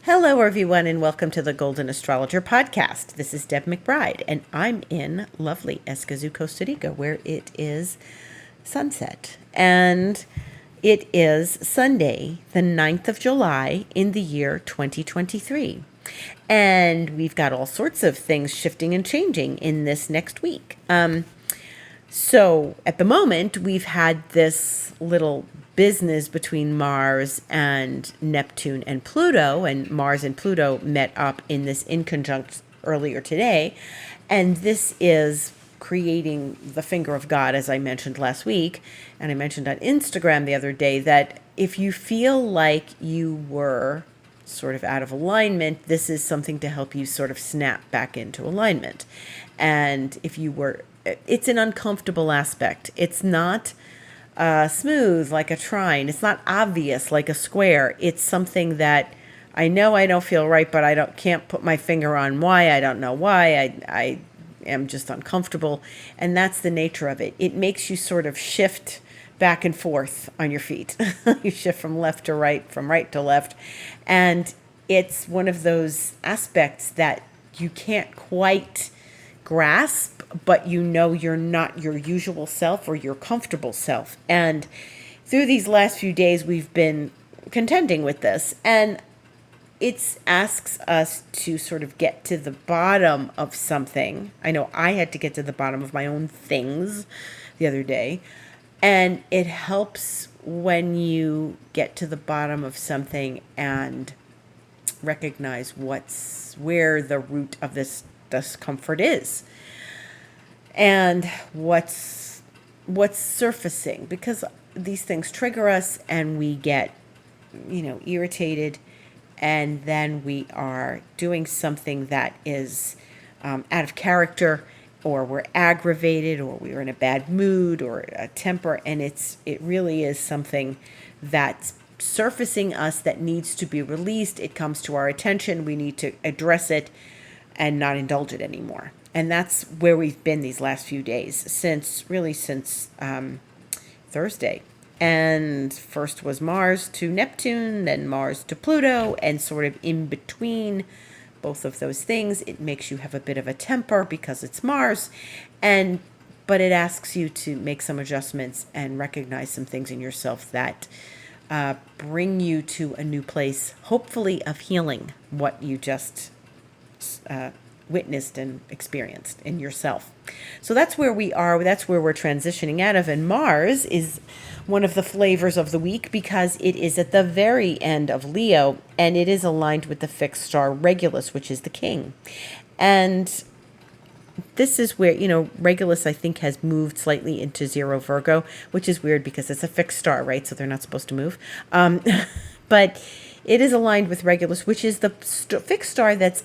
Hello, everyone, and welcome to the Golden Astrologer Podcast. This is Deb McBride, and I'm in lovely Escazú, Costa Rica, where it is sunset. And it is Sunday, the 9th of July in the year 2023. And we've got all sorts of things shifting and changing in this next week. So at the moment, we've had this little business between Mars and Neptune and Pluto, and Mars and Pluto met up in this inconjunct earlier today. And this is creating the finger of God, as I mentioned last week. And I mentioned on Instagram the other day that if you feel like you were sort of out of alignment, this is something to help you sort of snap back into alignment. And if you were, it's an uncomfortable aspect. It's not smooth like a trine. It's not obvious like a square. It's something that I know I don't feel right, but can't put my finger on why. I don't know why. I am just uncomfortable. And that's the nature of it. It makes you sort of shift back and forth on your feet. You shift from left to right, from right to left. And it's one of those aspects that you can't quite grasp, but you know you're not your usual self or your comfortable self. And through these last few days, we've been contending with this. And it asks us to sort of get to the bottom of something. I know I had to get to the bottom of my own things the other day. And it helps when you get to the bottom of something and recognize where the root of this discomfort is and what's surfacing, because these things trigger us and we get, irritated, and then we are doing something that is out of character, or we're aggravated, or we're in a bad mood or a temper, and it really is something that's surfacing us that needs to be released. It comes to our attention. We need to address it and not indulge it anymore. And that's where we've been these last few days, since Thursday. And first was Mars to Neptune, then Mars to Pluto, and sort of in between both of those things, it makes you have a bit of a temper because it's Mars, but it asks you to make some adjustments and recognize some things in yourself that bring you to a new place, hopefully of healing what you just witnessed and experienced in yourself. So that's where we are. That's where we're transitioning out of. And Mars is one of the flavors of the week because it is at the very end of Leo, and it is aligned with the fixed star Regulus, which is the king. And this is where, Regulus, I think, has moved slightly into zero Virgo, which is weird because it's a fixed star, right? So they're not supposed to move. But it is aligned with Regulus, which is the fixed star that's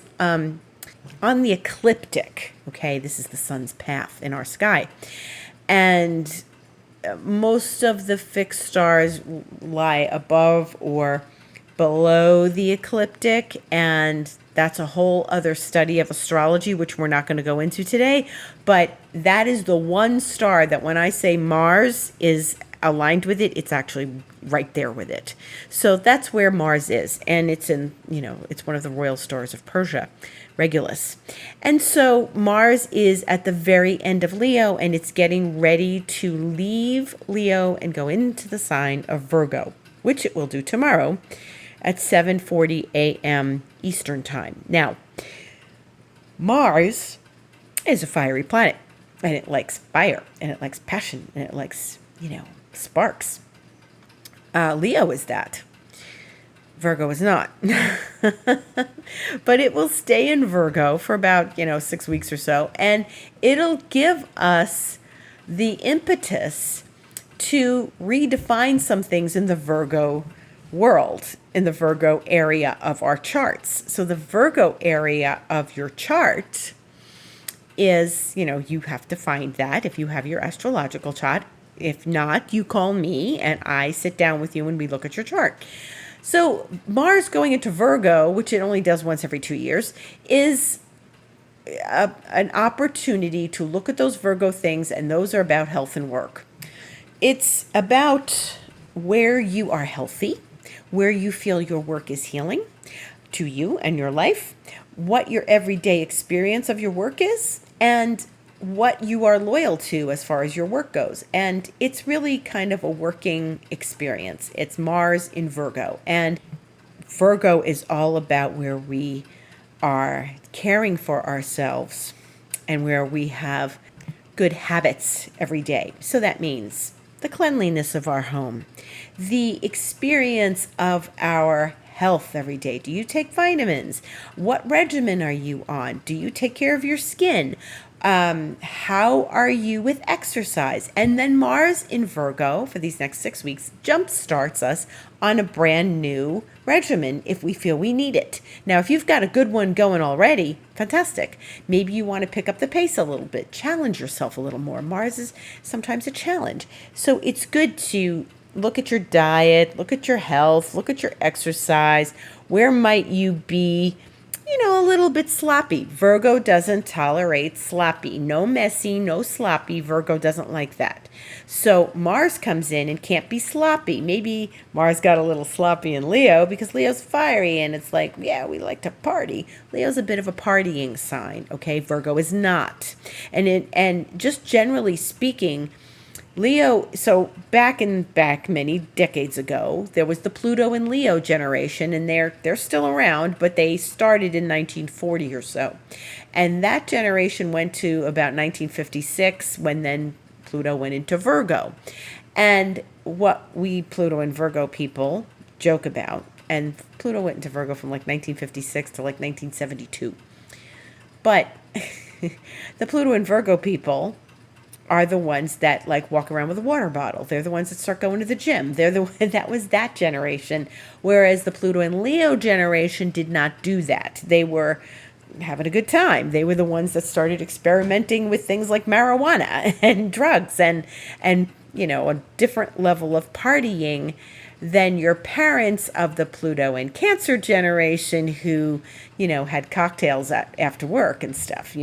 on the ecliptic. Okay, this is the sun's path in our sky. And most of the fixed stars lie above or below the ecliptic, and that's a whole other study of astrology, which we're not going to go into today. But that is the one star that when I say Mars is aligned with it, it's actually right there with it. So that's where Mars is. And it's it's one of the royal stars of Persia, Regulus. And so Mars is at the very end of Leo, and it's getting ready to leave Leo and go into the sign of Virgo, which it will do tomorrow at 7:40 a.m. Eastern Time. Now, Mars is a fiery planet, and it likes fire, and it likes passion, and it likes, sparks. Leo is that. Virgo is not. But it will stay in Virgo for about, 6 weeks or so, and it'll give us the impetus to redefine some things in the Virgo world, in the Virgo area of our charts. So the Virgo area of your chart is, you have to find that if you have your astrological chart. If not, you call me and I sit down with you and we look at your chart. So Mars going into Virgo, which it only does once every 2 years, is an opportunity to look at those Virgo things, and those are about health and work. It's about where you are healthy, where you feel your work is healing, to you and your life, what your everyday experience of your work is, and what you are loyal to as far as your work goes. And it's really kind of a working experience. It's Mars in Virgo. And Virgo is all about where we are caring for ourselves and where we have good habits every day. So that means the cleanliness of our home, the experience of our health every day. Do you take vitamins? What regimen are you on? Do you take care of your skin? How are you with exercise? And then Mars in Virgo for these next 6 weeks jump starts us on a brand new regimen if we feel we need it. Now, if you've got a good one going already, fantastic. Maybe you want to pick up the pace a little bit, challenge yourself a little more. Mars is sometimes a challenge. So it's good to look at your diet, look at your health, look at your exercise. Where might you be, a little bit sloppy? Virgo doesn't tolerate sloppy. No messy, no sloppy. Virgo doesn't like that. So Mars comes in and can't be sloppy. Maybe Mars got a little sloppy in Leo because Leo's fiery and it's like, yeah, we like to party. Leo's a bit of a partying sign, okay? Virgo is not. And just generally speaking, Leo, so back many decades ago, there was the Pluto and Leo generation, and they're still around, but they started in 1940 or so. And that generation went to about 1956 when then Pluto went into Virgo. And what we Pluto and Virgo people joke about, and Pluto went into Virgo from like 1956 to like 1972. But the Pluto and Virgo people are the ones that like walk around with a water bottle. They're the ones that start going to the gym. That was that generation. Whereas the Pluto and Leo generation did not do that. They were having a good time. They were the ones that started experimenting with things like marijuana and drugs and a different level of partying than your parents of the Pluto and Cancer generation who, had cocktails after work and stuff,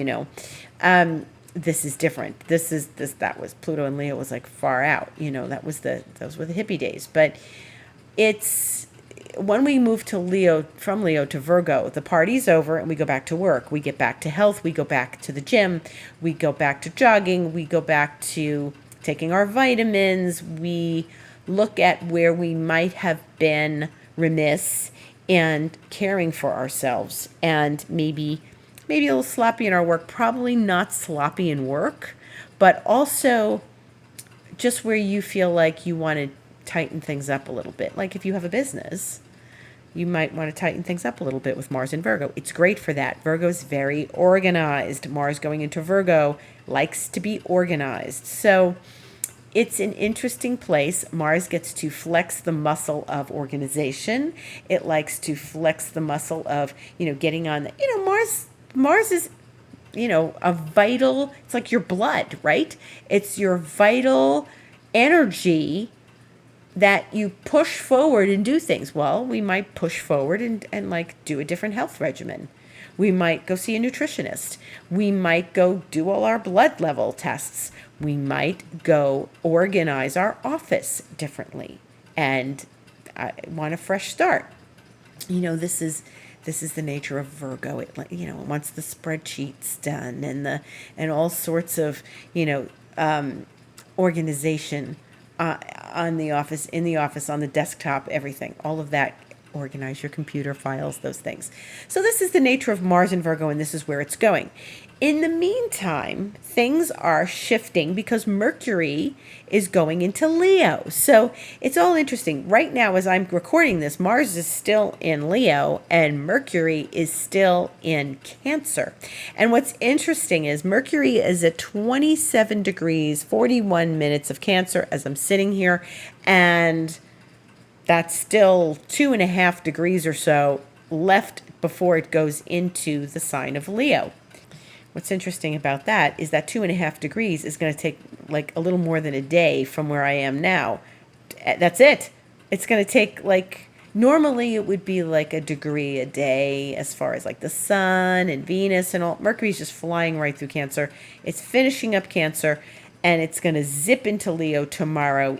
This is different. That was Pluto and Leo was like far out. Those were the hippie days. But it's when we move to Leo, from Leo to Virgo, the party's over and we go back to work. We get back to health. We go back to the gym. We go back to jogging. We go back to taking our vitamins. We look at where we might have been remiss and caring for ourselves and maybe a little sloppy in our work, probably not sloppy in work, but also just where you feel like you want to tighten things up a little bit. Like if you have a business, you might want to tighten things up a little bit with Mars in Virgo. It's great for that. Virgo's very organized. Mars going into Virgo likes to be organized. So it's an interesting place. Mars gets to flex the muscle of organization. It likes to flex the muscle of, getting on Mars is, a vital, it's like your blood, right? It's your vital energy that you push forward and do things. Well, we might push forward and like do a different health regimen. We might go see a nutritionist. We might go do all our blood level tests. We might go organize our office differently and I want a fresh start. This is the nature of Virgo. It wants the spreadsheets done and all sorts of organization in the office, on the desktop, everything. All of that. Organize your computer files, those things. So this is the nature of Mars in Virgo, and this is where it's going. In the meantime, things are shifting because Mercury is going into Leo. So it's all interesting. Right now, as I'm recording this, Mars is still in Leo and Mercury is still in Cancer. And what's interesting is Mercury is at 27 degrees, 41 minutes of Cancer as I'm sitting here, and that's still 2.5 degrees or so left before it goes into the sign of Leo. What's interesting about that is that 2.5 degrees is going to take like a little more than a day from where I am now. That's it. It's going to take normally it would be like a degree a day as far as like the sun and Venus and all. Mercury's just flying right through Cancer. It's finishing up Cancer and it's going to zip into Leo tomorrow,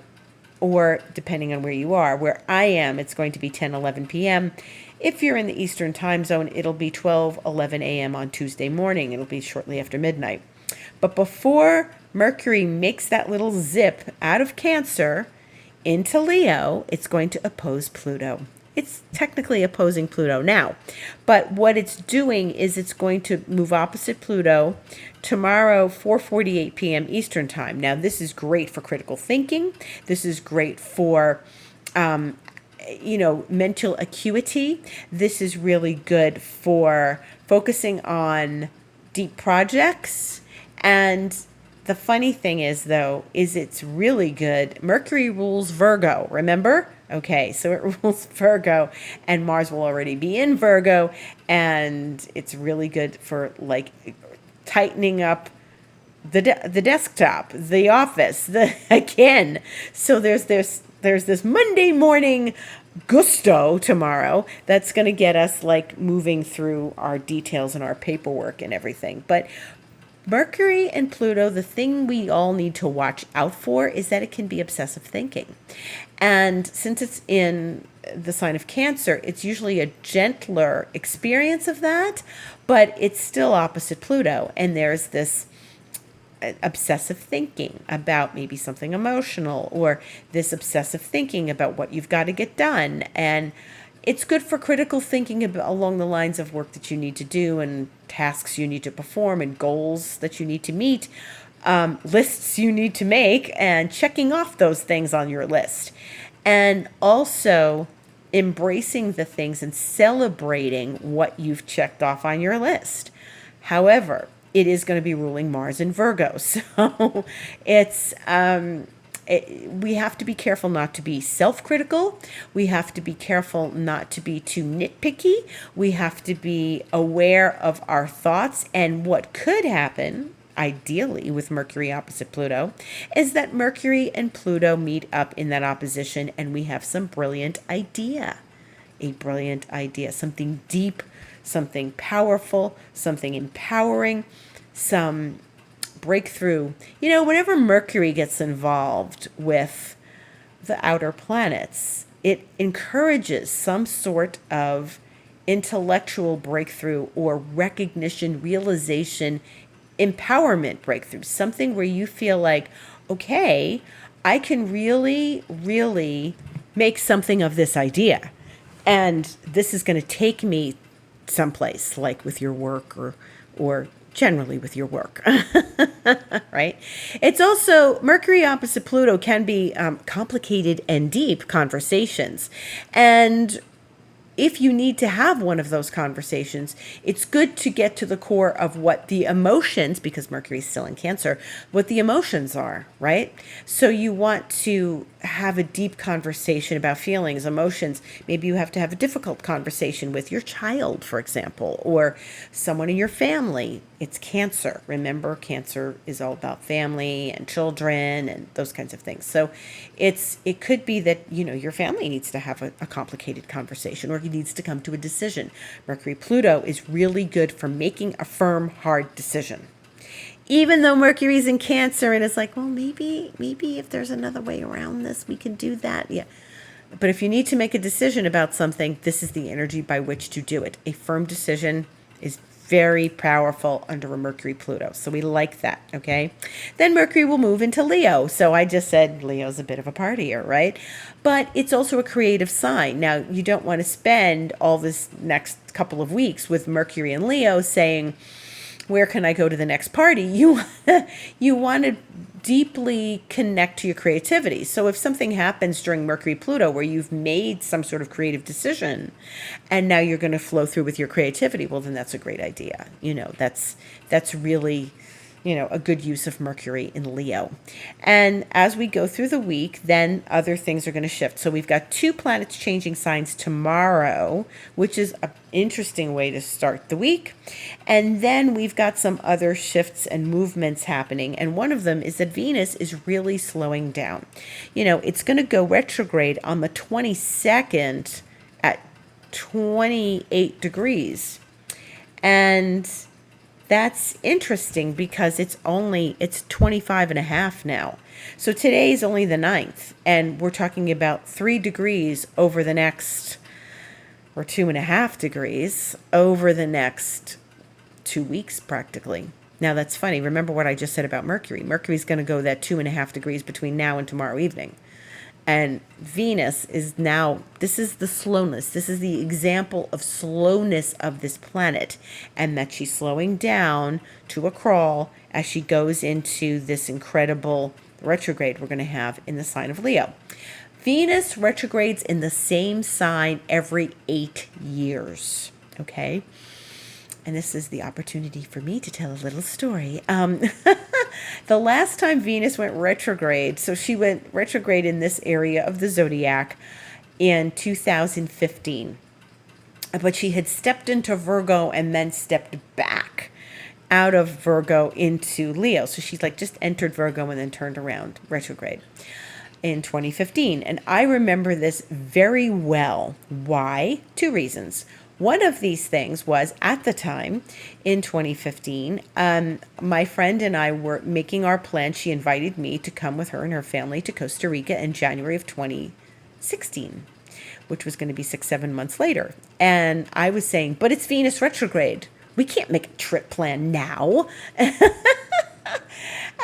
or depending on where you are. Where I am, it's going to be 10, 11 p.m. If you're in the Eastern time zone, it'll be 12:11 a.m. on Tuesday morning. It'll be shortly after midnight. But before Mercury makes that little zip out of Cancer into Leo, it's going to oppose Pluto. It's technically opposing Pluto now, but what it's doing is it's going to move opposite Pluto tomorrow, 4:48 p.m. Eastern time. Now, this is great for critical thinking. This is great for mental acuity. This is really good for focusing on deep projects. And the funny thing is, though, is it's really good. Mercury rules Virgo, remember? Okay, so it rules Virgo, and Mars will already be in Virgo, and it's really good for like tightening up the desktop, the office, again. So there's this Monday morning gusto tomorrow that's going to get us like moving through our details and our paperwork and everything. But Mercury and Pluto, the thing we all need to watch out for is that it can be obsessive thinking. And since it's in the sign of Cancer, it's usually a gentler experience of that, but it's still opposite Pluto. And there's this obsessive thinking about maybe something emotional, or this obsessive thinking about what you've got to get done. And it's good for critical thinking along the lines of work that you need to do and tasks you need to perform and goals that you need to meet, lists you need to make, and checking off those things on your list. And also embracing the things and celebrating what you've checked off on your list. However, it is going to be ruling Mars in Virgo. So it's we have to be careful not to be self-critical. We have to be careful not to be too nitpicky. We have to be aware of our thoughts. And what could happen, ideally, with Mercury opposite Pluto, is that Mercury and Pluto meet up in that opposition, and we have some brilliant idea. A brilliant idea, something deep, something powerful, something empowering, some breakthrough. Whenever Mercury gets involved with the outer planets, it encourages some sort of intellectual breakthrough or recognition, realization, empowerment breakthrough, something where you feel like, okay, I can really, really make something of this idea. And this is going to take me someplace, like with your work or generally with your work, right? It's also, Mercury opposite Pluto can be complicated and deep conversations. And if you need to have one of those conversations, it's good to get to the core of what the emotions, because Mercury's still in Cancer, what the emotions are, right? So you want to have a deep conversation about feelings, emotions. Maybe you have to have a difficult conversation with your child, for example, or someone in your family. It's Cancer. Remember, Cancer is all about family and children and those kinds of things. So it could be that, your family needs to have a complicated conversation, or he needs to come to a decision. Mercury Pluto is really good for making a firm, hard decision. Even though Mercury's in Cancer and it's like, well, maybe if there's another way around this, we can do that. Yeah. But if you need to make a decision about something, this is the energy by which to do it. A firm decision is very powerful under a Mercury Pluto. So we like that, okay? Then Mercury will move into Leo. So I just said Leo's a bit of a partier, right? But it's also a creative sign. Now, you don't want to spend all this next couple of weeks with Mercury and Leo saying, where can I go to the next party? You want to deeply connect to your creativity. So if something happens during Mercury Pluto where you've made some sort of creative decision and now you're going to flow through with your creativity, well, then that's a great idea. That's really, a good use of Mercury in Leo. And as we go through the week, then other things are going to shift. So we've got 2 planets changing signs tomorrow, which is an interesting way to start the week. And then we've got some other shifts and movements happening. And one of them is that Venus is really slowing down. It's going to go retrograde on the 22nd at 28 degrees. And that's interesting because it's 25 and a half now. So today is only the 9th, and we're talking about 3 degrees over the next or 2.5 degrees over the next 2 weeks practically. Now that's funny. Remember what I just said about Mercury. Mercury's going to go that 2.5 degrees between now and tomorrow evening. And Venus is now, this is the slowness. This is the example of slowness of this planet, and that she's slowing down to a crawl as she goes into this incredible retrograde we're going to have in the sign of Leo. Venus retrogrades in the same sign every 8 years. Okay. And this is the opportunity for me to tell a little story. The last time Venus went retrograde, so she went retrograde in this area of the zodiac in 2015. But she had stepped into Virgo and then stepped back out of Virgo into Leo. So she's like just entered Virgo and then turned around retrograde in 2015. And I remember this very well. Why? 2 reasons. One of these things was, at the time in 2015, my friend and I were making our plan. She invited me to come with her and her family to Costa Rica in January of 2016, which was going to be 6-7 months later. And I was saying, but it's Venus retrograde. We can't make a trip plan now.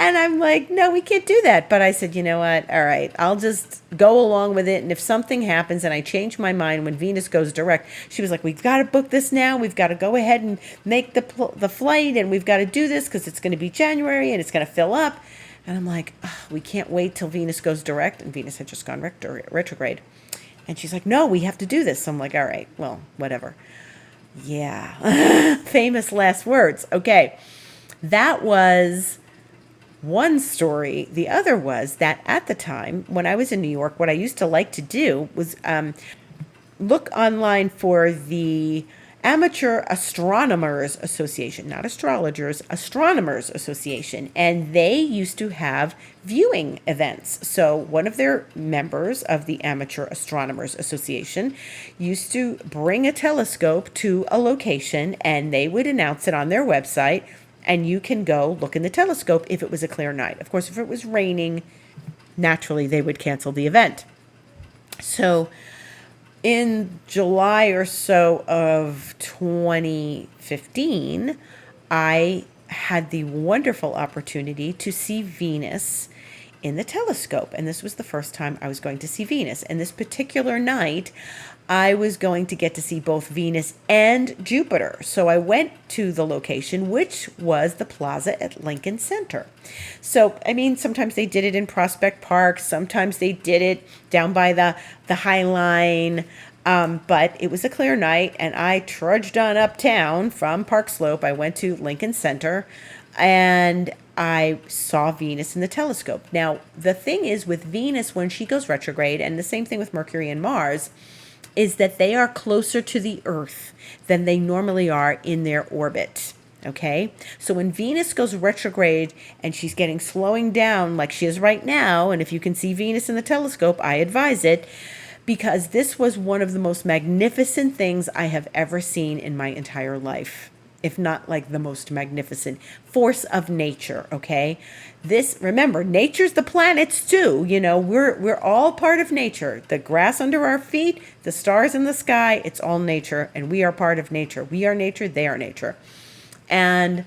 And I'm like, no, we can't do that. But I said, you know what? All right, I'll just go along with it. And if something happens and I change my mind when Venus goes direct, she was like, we've got to book this now. We've got to go ahead and make the flight. And we've got to do this because it's going to be January and it's going to fill up. And I'm like, oh, we can't wait till Venus goes direct. And Venus had just gone retrograde. And she's like, no, we have to do this. So I'm like, all right, well, whatever. Yeah. Famous last words. Okay. That was one story. The other was that at the time when I was in New York, what I used to like to do was look online for the Amateur Astronomers Association, not astrologers, Astronomers Association. And they used to have viewing events. So one of their members of the Amateur Astronomers Association used to bring a telescope to a location, and they would announce it on their website. And you can go look in the telescope if it was a clear night. Of course, if it was raining, naturally they would cancel the event. So in July or so of 2015, I had the wonderful opportunity to see Venus in the telescope. And this was the first time I was going to see Venus. And this particular night, I was going to get to see both Venus and Jupiter. So I went to the location, which was the plaza at Lincoln Center. So, I mean, sometimes they did it in Prospect Park. Sometimes they did it down by the High Line. But it was a clear night, and I trudged on uptown from Park Slope. I went to Lincoln Center, and I saw Venus in the telescope. Now, the thing is with Venus, when she goes retrograde, and the same thing with Mercury and Mars, is that they are closer to the Earth than they normally are in their orbit. Okay? So when Venus goes retrograde and she's slowing down like she is right now, and if you can see Venus in the telescope, I advise it, because this was one of the most magnificent things I have ever seen in my entire life. If not like the most magnificent force of nature, okay? This, remember, nature's the planets too. You know, we're all part of nature. The grass under our feet, the stars in the sky, it's all nature, and we are part of nature. We are nature, they are nature. And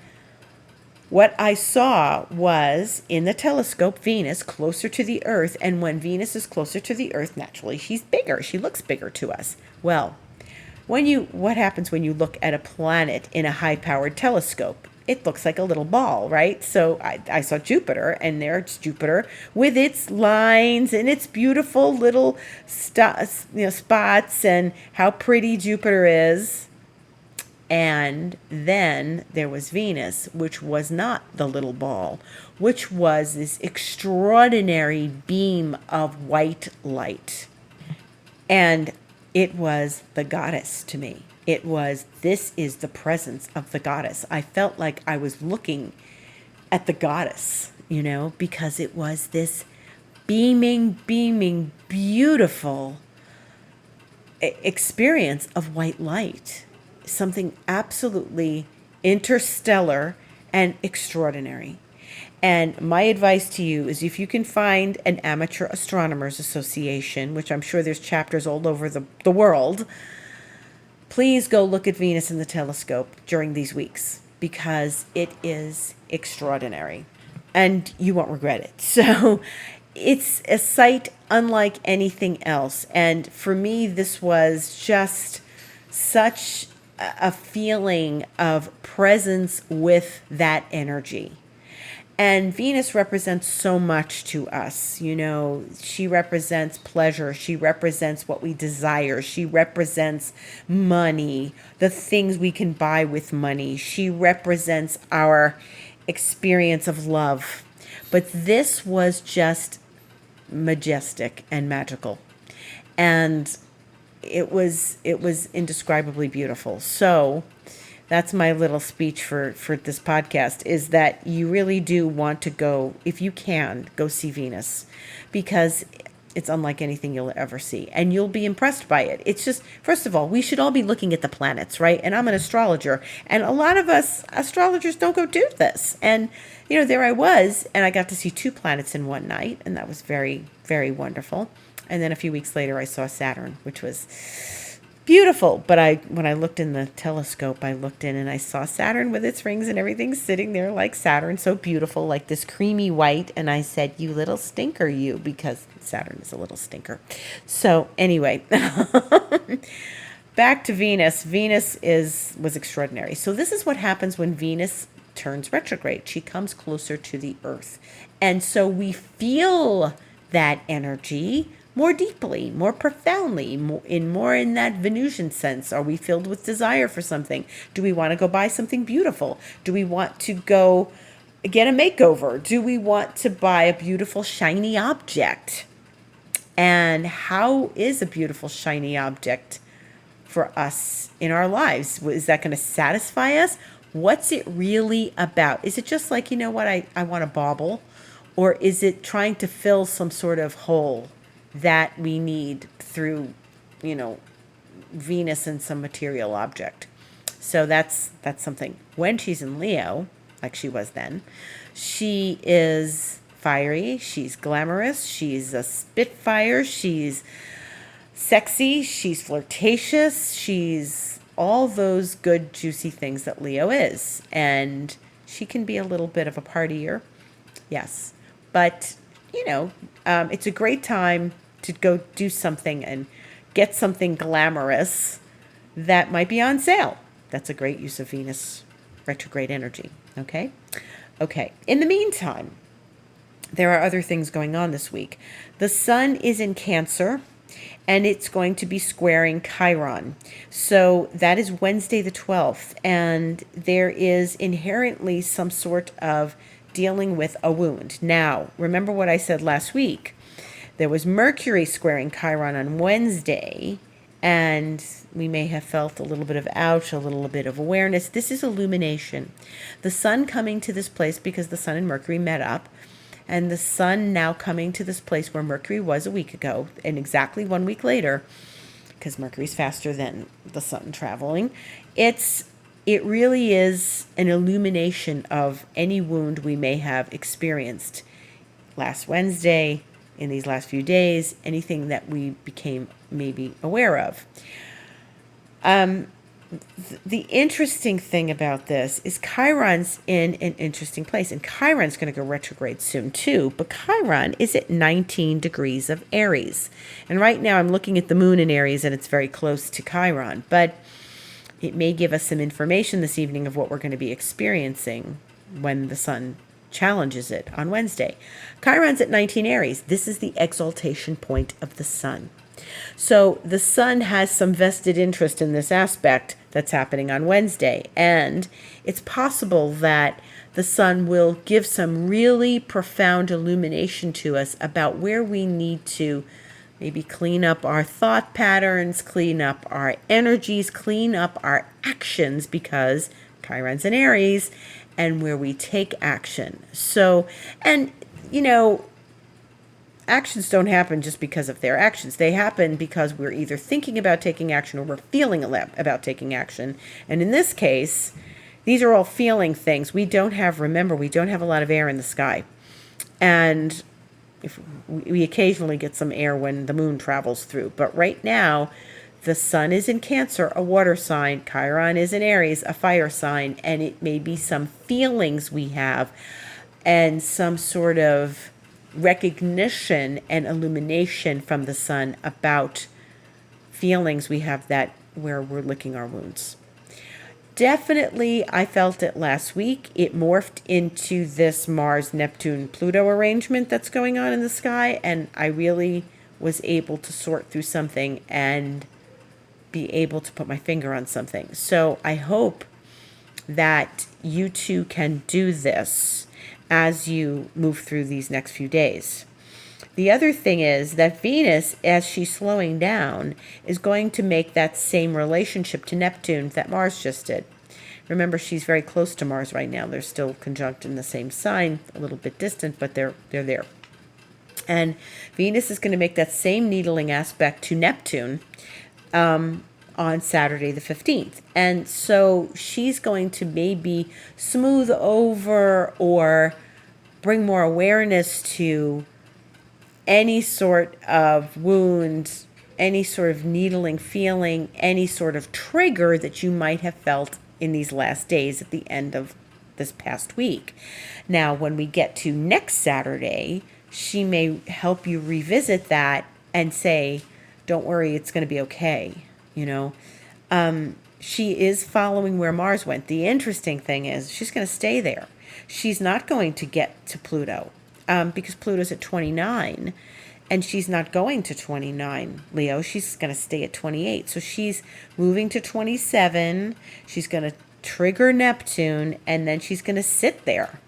what I saw was in the telescope, Venus closer to the Earth, and when Venus is closer to the Earth, naturally, she's bigger. She looks bigger to us. Well, what happens when you look at a planet in a high-powered telescope? It looks like a little ball, right? So I saw Jupiter, and there's Jupiter with its lines and its beautiful little spots, and how pretty Jupiter is. And then there was Venus, which was not the little ball, which was this extraordinary beam of white light. And it was the goddess to me. This is the presence of the goddess. I felt like I was looking at the goddess, because it was this beaming, beautiful experience of white light. Something absolutely interstellar and extraordinary. And my advice to you is, if you can find an Amateur Astronomers Association, which I'm sure there's chapters all over the world, please go look at Venus in the telescope during these weeks because it is extraordinary and you won't regret it. So it's a sight unlike anything else. And for me, this was just such a feeling of presence with that energy. And Venus represents so much to us. You know, she represents pleasure. She represents what we desire. She represents money, the things we can buy with money. She represents our experience of love. But this was just majestic and magical. And it was indescribably beautiful. So that's my little speech for this podcast, is that you really do want to go, if you can, go see Venus, because it's unlike anything you'll ever see. And you'll be impressed by it. It's just, first of all, we should all be looking at the planets, right? And I'm an astrologer. And a lot of us astrologers don't go do this. And, you know, there I was, and I got to see 2 planets in one night. And that was very, very wonderful. And then a few weeks later, I saw Saturn, which was beautiful. But when I looked in the telescope, I looked in and I saw Saturn with its rings and everything sitting there like Saturn, so beautiful, like this creamy white. And I said, you little stinker, you, because Saturn is a little stinker. So anyway, back to Venus. Venus was extraordinary. So this is what happens when Venus turns retrograde. She comes closer to the Earth. And so we feel that energy more deeply, more profoundly, more in that Venusian sense. Are we filled with desire for something? Do we want to go buy something beautiful? Do we want to go get a makeover? Do we want to buy a beautiful shiny object? And how is a beautiful shiny object for us in our lives? Is that going to satisfy us? What's it really about? Is it just like, you know what, I want a bauble? Or is it trying to fill some sort of hole that we need through, you know, Venus and some material object? So that's something. When she's in Leo, like she was then, she is fiery, she's glamorous, she's a spitfire, she's sexy, she's flirtatious, she's all those good, juicy things that Leo is. And she can be a little bit of a partier, yes. But, you know, it's a great time to go do something and get something glamorous that might be on sale. That's a great use of Venus retrograde energy. Okay. In the meantime, there are other things going on this week. The sun is in Cancer, and it's going to be squaring Chiron. So that is Wednesday the 12th. And there is inherently some sort of dealing with a wound. Now, remember what I said last week. There was Mercury squaring Chiron on Wednesday, and we may have felt a little bit of ouch, a little bit of awareness. This is illumination. The sun coming to this place because the sun and Mercury met up, and the sun now coming to this place where Mercury was a week ago, and exactly 1 week later, because Mercury's faster than the sun traveling. It really is an illumination of any wound we may have experienced last Wednesday, in these last few days, anything that we became maybe aware of. The interesting thing about this is Chiron's in an interesting place, and Chiron's going to go retrograde soon too, but Chiron is at 19 degrees of Aries. And right now I'm looking at the moon in Aries, and it's very close to Chiron, but it may give us some information this evening of what we're going to be experiencing when the sun challenges it on Wednesday. Chiron's at 19 Aries. This is the exaltation point of the sun. So the sun has some vested interest in this aspect that's happening on Wednesday. And it's possible that the sun will give some really profound illumination to us about where we need to maybe clean up our thought patterns, clean up our energies, clean up our actions, because Chiron's in Aries, and where we take action. So, and, you know, actions don't happen just because of their actions. They happen because we're either thinking about taking action or we're feeling about taking action. And in this case, these are all feeling things. We don't have a lot of air in the sky. And if we occasionally get some air when the moon travels through. But right now, the sun is in Cancer, a water sign. Chiron is in Aries, a fire sign. And it may be some feelings we have and some sort of recognition and illumination from the sun about feelings we have that where we're licking our wounds. Definitely, I felt it last week. It morphed into this Mars, Neptune, Pluto arrangement that's going on in the sky, and I really was able to sort through something and be able to put my finger on something. So I hope that you too can do this as you move through these next few days. The other thing is that Venus, as she's slowing down, is going to make that same relationship to Neptune that Mars just did. Remember, she's very close to Mars right now. They're still conjunct in the same sign, a little bit distant, but they're there. And Venus is going to make that same needling aspect to Neptune on Saturday the 15th. And so she's going to maybe smooth over or bring more awareness to any sort of wound, any sort of needling feeling, any sort of trigger that you might have felt in these last days at the end of this past week. Now, when we get to next Saturday, she may help you revisit that and say, don't worry, it's going to be okay. She is following where Mars went. The interesting thing is she's going to stay there. She's not going to get to Pluto. Because Pluto's at 29, and she's not going to 29, Leo. She's going to stay at 28. So she's moving to 27. She's going to trigger Neptune, and then she's going to sit there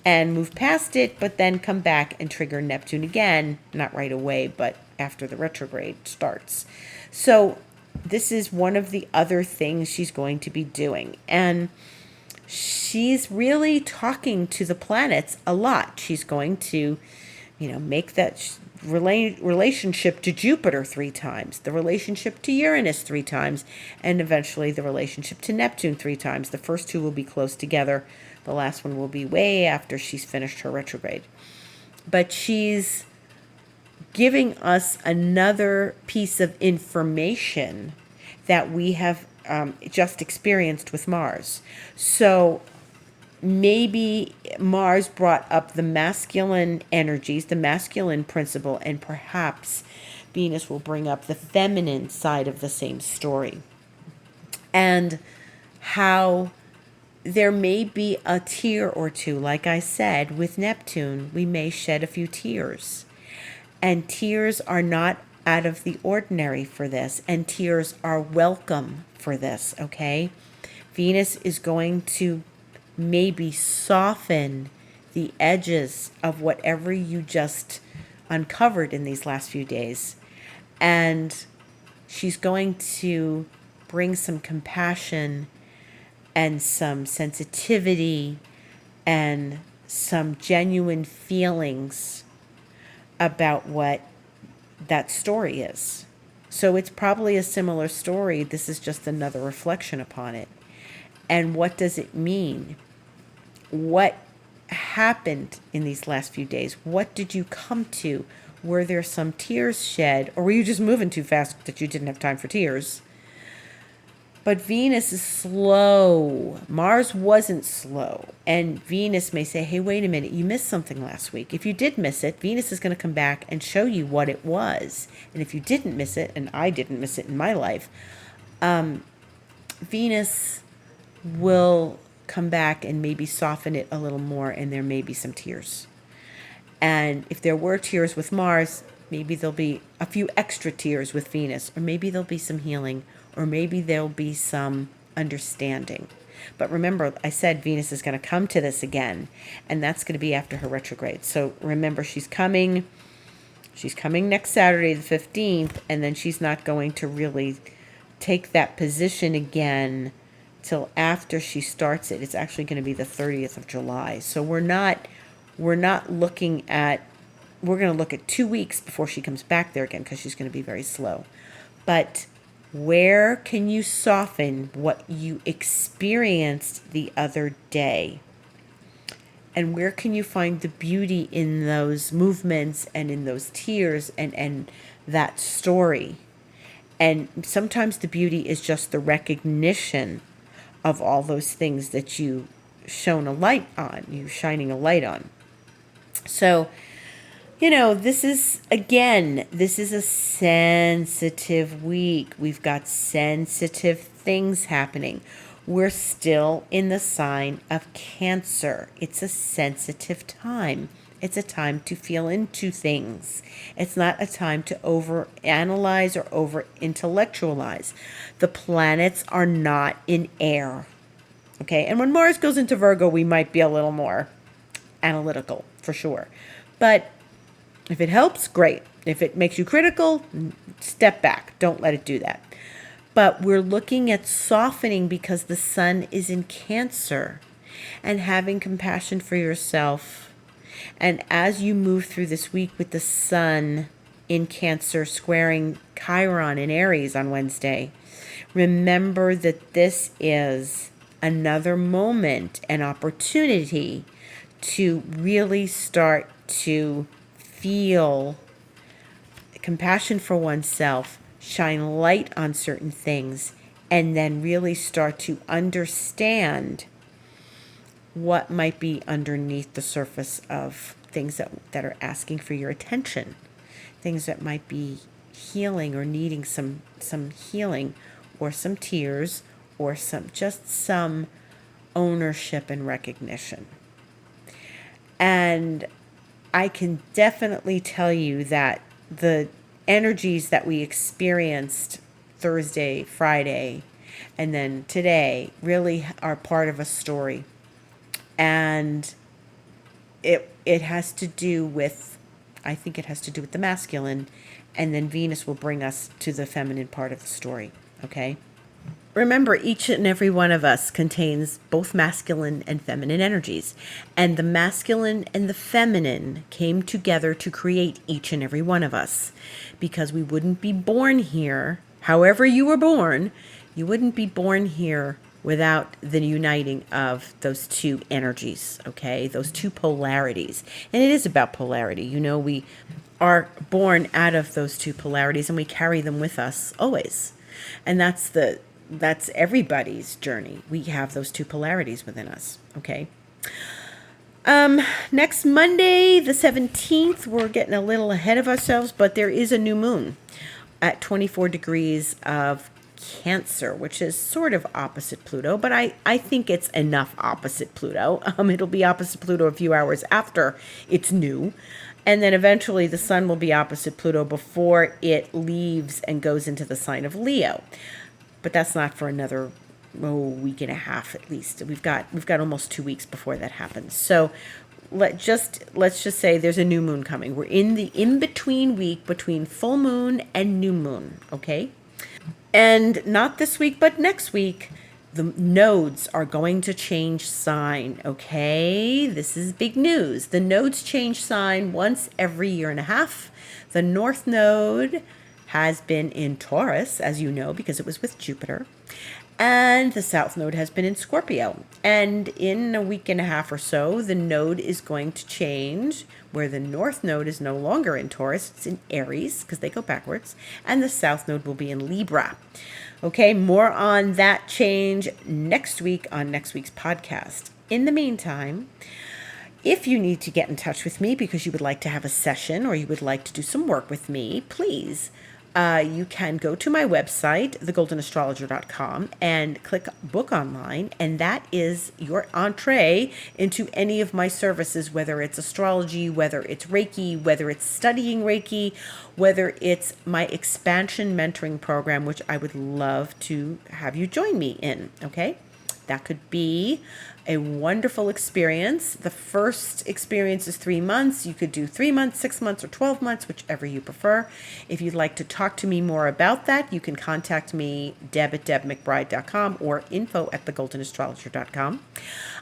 and move past it, but then come back and trigger Neptune again. Not right away, but after the retrograde starts. So this is one of the other things she's going to be doing. And she's really talking to the planets a lot. She's going to, make that relationship to Jupiter 3 times, the relationship to Uranus 3 times, and eventually the relationship to Neptune 3 times. The first two will be close together. The last one will be way after she's finished her retrograde. But she's giving us another piece of information that we have just experienced with Mars. So maybe Mars brought up the masculine energies, the masculine principle, and perhaps Venus will bring up the feminine side of the same story. And how there may be a tear or two. Like I said, with Neptune, we may shed a few tears. And tears are not out of the ordinary for this, and tears are welcome for this, okay? Venus is going to maybe soften the edges of whatever you just uncovered in these last few days. And she's going to bring some compassion and some sensitivity and some genuine feelings about what that story is. So it's probably a similar story. This is just another reflection upon it. And what does it mean? What happened in these last few days? What did you come to? Were there some tears shed? Or were you just moving too fast that you didn't have time for tears? But Venus is slow. Mars wasn't slow. And Venus may say, hey, wait a minute, you missed something last week. If you did miss it, Venus is going to come back and show you what it was. And if you didn't miss it, and I didn't miss it in my life, Venus will come back and maybe soften it a little more, and there may be some tears. And if there were tears with Mars, maybe there'll be a few extra tears with Venus, or maybe there'll be some healing, or maybe there'll be some understanding. But remember, I said Venus is going to come to this again, and that's going to be after her retrograde. So remember, she's coming next Saturday, the 15th, and then she's not going to really take that position again till after she starts it. It's actually going to be the 30th of July. So we're not looking at, we're going to look at 2 weeks before she comes back there again, because she's going to be very slow. But where can you soften what you experienced the other day? And where can you find the beauty in those movements and in those tears and that story? And sometimes the beauty is just the recognition of all those things that you shone a light on, you shining a light on. So, this is a sensitive week. We've got sensitive things happening. We're still in the sign of Cancer. It's a sensitive time. It's a time to feel into things. It's not a time to overanalyze or over-intellectualize. The planets are not in air. Okay, and when Mars goes into Virgo, we might be a little more analytical, for sure. But if it helps, great. If it makes you critical, step back. Don't let it do that. But we're looking at softening because the sun is in Cancer, and having compassion for yourself. And as you move through this week with the sun in Cancer squaring Chiron in Aries on Wednesday, remember that this is another moment, an opportunity to really start to feel compassion for oneself, shine light on certain things, and then really start to understand what might be underneath the surface of things that are asking for your attention, things that might be healing or needing some healing or some tears or some ownership and recognition. And I can definitely tell you that the energies that we experienced Thursday, Friday, and then today really are part of a story. And it has to do with, I think it has to do with the masculine, and then Venus will bring us to the feminine part of the story, okay? Remember, each and every one of us contains both masculine and feminine energies, and the masculine and the feminine came together to create each and every one of us, because we wouldn't be born here, however you were born, you wouldn't be born here without the uniting of those two energies, okay? Those two polarities. And it is about polarity. We are born out of those two polarities, and we carry them with us always. And that's everybody's journey. We have those two polarities within us, okay? Next Monday, the 17th, we're getting a little ahead of ourselves, but there is a new moon at 24 degrees of Cancer, which is sort of opposite Pluto, but I think it's enough opposite Pluto. It'll be opposite Pluto a few hours after it's new. And then eventually the sun will be opposite Pluto before it leaves and goes into the sign of Leo. But that's not for another week and a half at least. We've got almost 2 weeks before that happens. So let's just say there's a new moon coming. We're in the in-between week between full moon and new moon, okay? And not this week, but next week, the nodes are going to change sign, okay? This is big news. The nodes change sign once every year and a half. The North Node has been in Taurus, as you know, because it was with Jupiter. And the South Node has been in Scorpio. And in a week and a half or so, the node is going to change, where the North Node is no longer in Taurus. It's in Aries, because they go backwards. And the South Node will be in Libra. Okay, more on that change next week on next week's podcast. In the meantime, if you need to get in touch with me because you would like to have a session or you would like to do some work with me, please, you can go to my website, thegoldenastrologer.com, and click book online, and that is your entree into any of my services, whether it's astrology, whether it's Reiki, whether it's studying Reiki, whether it's my expansion mentoring program, which I would love to have you join me in, okay? That could be a wonderful experience. The first experience is 3 months. You could do 3 months, 6 months, or 12 months, whichever you prefer. If you'd like to talk to me more about that, you can contact me, deb@debmcbride.com or info@thegoldenastrologer.com.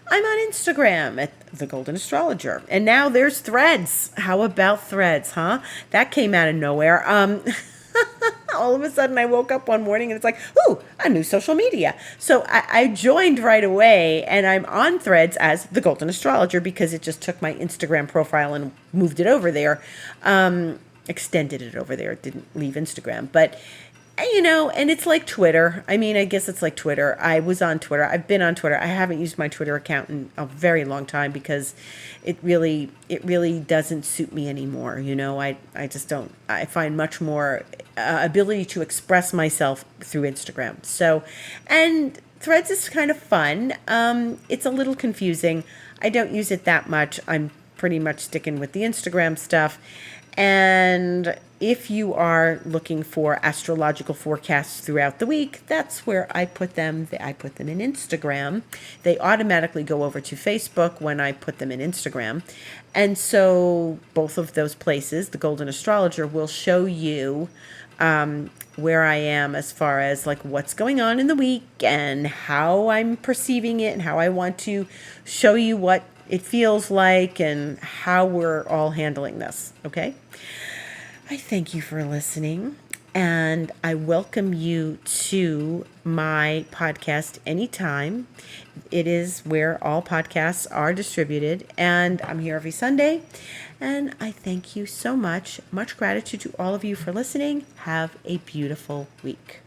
I'm on Instagram at The Golden Astrologer. And now there's Threads. How about Threads, huh? That came out of nowhere. All of a sudden I woke up one morning and it's like, ooh, a new social media. So I joined right away, and I'm on Threads as The Golden Astrologer because it just took my Instagram profile and moved it over there, extended it over there. It didn't leave Instagram. But And it's like Twitter. I mean, I guess it's like Twitter. I was on Twitter. I've been on Twitter. I haven't used my Twitter account in a very long time because it really doesn't suit me anymore. I just don't. I find much more ability to express myself through Instagram. So, and Threads is kind of fun. It's a little confusing. I don't use it that much. I'm pretty much sticking with the Instagram stuff. And if you are looking for astrological forecasts throughout the week, that's where I put them. I put them in Instagram. They automatically go over to Facebook when I put them in Instagram. And so both of those places, the Golden Astrologer, will show you where I am as far as like what's going on in the week and how I'm perceiving it and how I want to show you what it feels like and how we're all handling this. Okay. I thank you for listening, and I welcome you to my podcast anytime. It is where all podcasts are distributed, and I'm here every Sunday. And I thank you so much. Much gratitude to all of you for listening. Have a beautiful week.